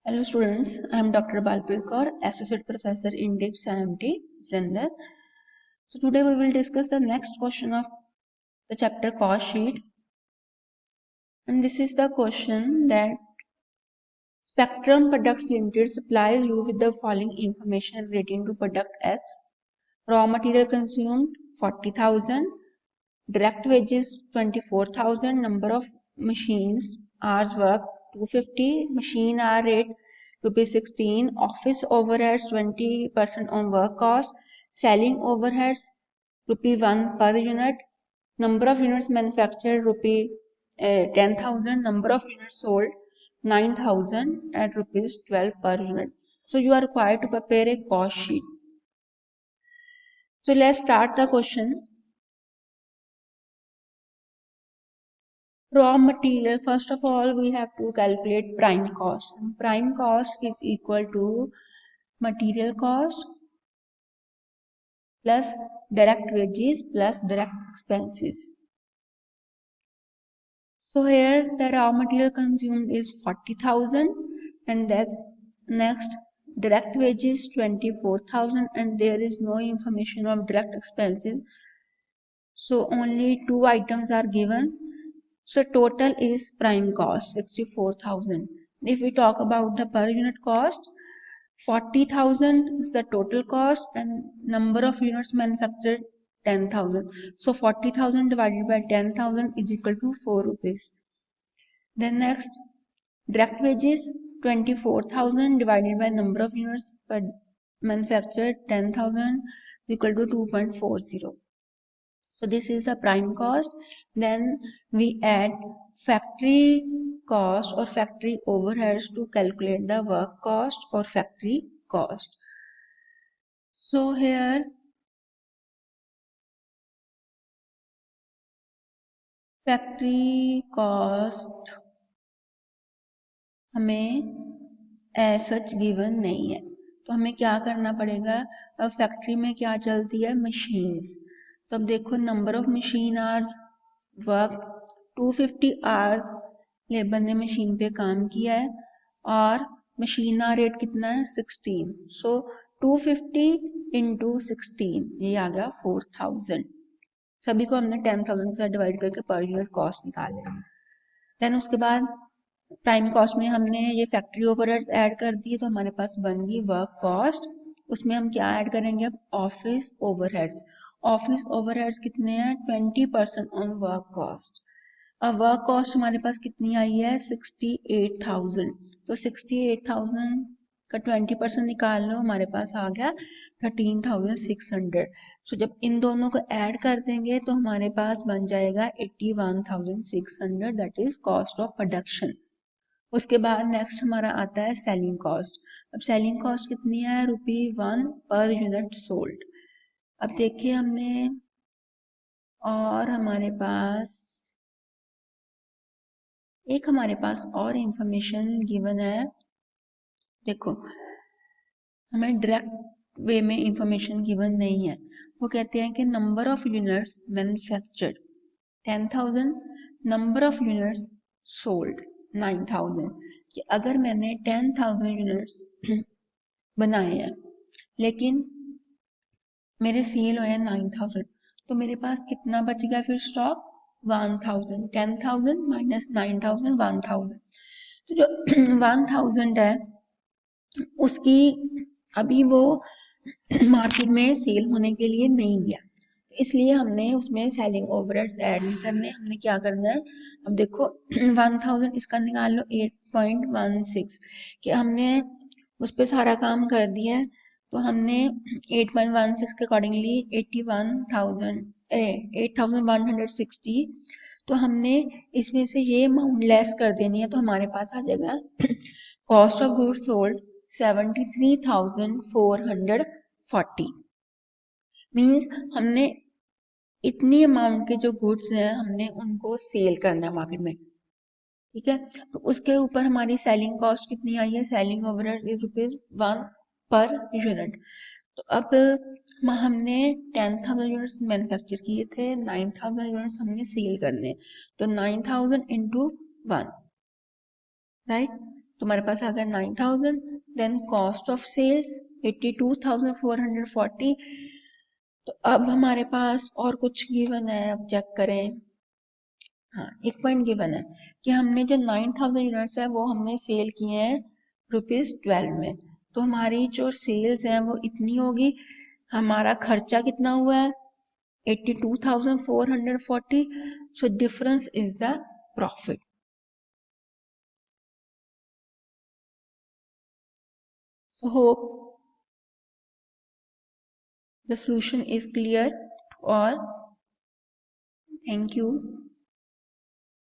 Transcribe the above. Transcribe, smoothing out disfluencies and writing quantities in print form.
Hello students, I am Dr. Balpreet Kaur, Associate Professor in DIPS IMT, Jalandhar. So today we will discuss the next question of the chapter cost sheet. And this is the question that Spectrum Products Limited supplies you with the following information relating to product X. Raw material consumed 40,000, direct wages 24,000, number of machines, hours worked 250, machine hour rate ₹16, office overheads 20% on work cost, selling overheads ₹1 per unit, number of units manufactured ₹10,000, number of units sold 9,000 at ₹12 per unit. So you are required to prepare a cost sheet. So let's start the question. Raw material, first of all, we have to calculate prime cost. And prime cost is equal to material cost plus direct wages plus direct expenses. So here the raw material consumed is 40,000 and that next direct wages 24,000 and there is no information of direct expenses. So only two items are given. So total is prime cost 64,000. If we talk about the per unit cost, 40,000 is the total cost and number of units manufactured 10,000. So 40,000 divided by 10,000 is equal to 4 rupees. Then next, direct wages 24,000 divided by number of units manufactured 10,000 is equal to 2.40. So this is the prime cost. Then we add factory cost or factory overheads to calculate the work cost or factory cost. So here factory cost हमें as such given नहीं है, तो हमें क्या करना पड़ेगा. अब factory में क्या चलती है, मशीन्स. तो अब देखो number of machine hours work 250 hours labour ने मशीन पे काम किया है और मशीन आवर रेट कितना है 16. सो 250 into 16 ये आ गया 4,000. सभी को हमने 10,000 से डिवाइड करके पर यूनिट कॉस्ट निकाले. देन उसके बाद प्राइम कॉस्ट में हमने ये फैक्ट्री ओवरहेड्स ऐड कर दिए तो हमारे पास बन गई वर्क कॉस्ट. उसमें हम क्या ऐड करेंगे अब, ऑफिस ओवरहेड्स. ऑफिस ओवरहेड्स कितने हैं, 20% ऑन वर्क कॉस्ट. अब वर्क कॉस्ट हमारे पास कितनी आई है 68,000. तो 68,000 का 20% निकाल लो, हमारे पास आ गया 13,600. सो जब इन दोनों को ऐड कर देंगे तो हमारे पास बन जाएगा 81,600, that is cost of production. उसके बाद नेक्स्ट हमारा आता है सेलिंग कॉस्ट. अब सेलिंग कॉस्ट कितनी है, ₹1 पर यूनिट सोल्ड. अब देखिए हमने और हमारे पास और इंफॉर्मेशन गिवन है. देखो हमें डायरेक्ट वे में इंफॉर्मेशन गिवन नहीं है. वो कहते हैं कि number of units manufactured 10,000, number of units sold 9,000. कि अगर मैंने 10,000 यूनिट्स बनाए हैं लेकिन मेरे सेल हुए 9,000, तो मेरे पास कितना बच गया फिर स्टॉक 1,000. 10,000 माइनस 9,000 1,000. तो जो 1,000 है उसकी अभी वो मार्केट में सेल होने के लिए नहीं गया, इसलिए हमने उसमें सेलिंग ओवरहेड्स ऐड नहीं करने. हमने क्या करना है, अब देखो 1,000 इसका निकाल लो 8.16 कि हमने उस पर सारा काम कर दिया है. तो हमने 8.16 के अकॉर्डिंगली 8,160, तो हमने इसमें से ये अमाउंट लेस कर देनी है. तो हमारे पास आ जाएगा cost of goods sold 73,440. Means हमने इतनी अमाउंट के जो गुड्स हैं हमने उनको सेल करना है मार्केट में. ठीक है, तो उसके ऊपर हमारी सेलिंग कॉस्ट कितनी आई है, selling overhead is ₹1 per unit. तो अब हमने 10,000 यूनिट्स मैन्युफैक्चर किए थे, 9,000 यूनिट्स हमने सेल करने. तो 9,000 into 1, राइट. तुम्हारे पास आ गया 9000, देन कॉस्ट ऑफ सेल्स 82,440। तो अब हमारे पास और कुछ गिवन है, अब चेक करें। हाँ, एक पॉइंट गिवन है कि हमने जो 9000 यूनिट्स है वो हमने सेल किए हैं ₹12 में, तो हमारी जो सेल्स है वो इतनी होगी। हमारा खर्चा कितना हुआ है 82,440, so difference is the profit. So hope the solution is clear, or thank you.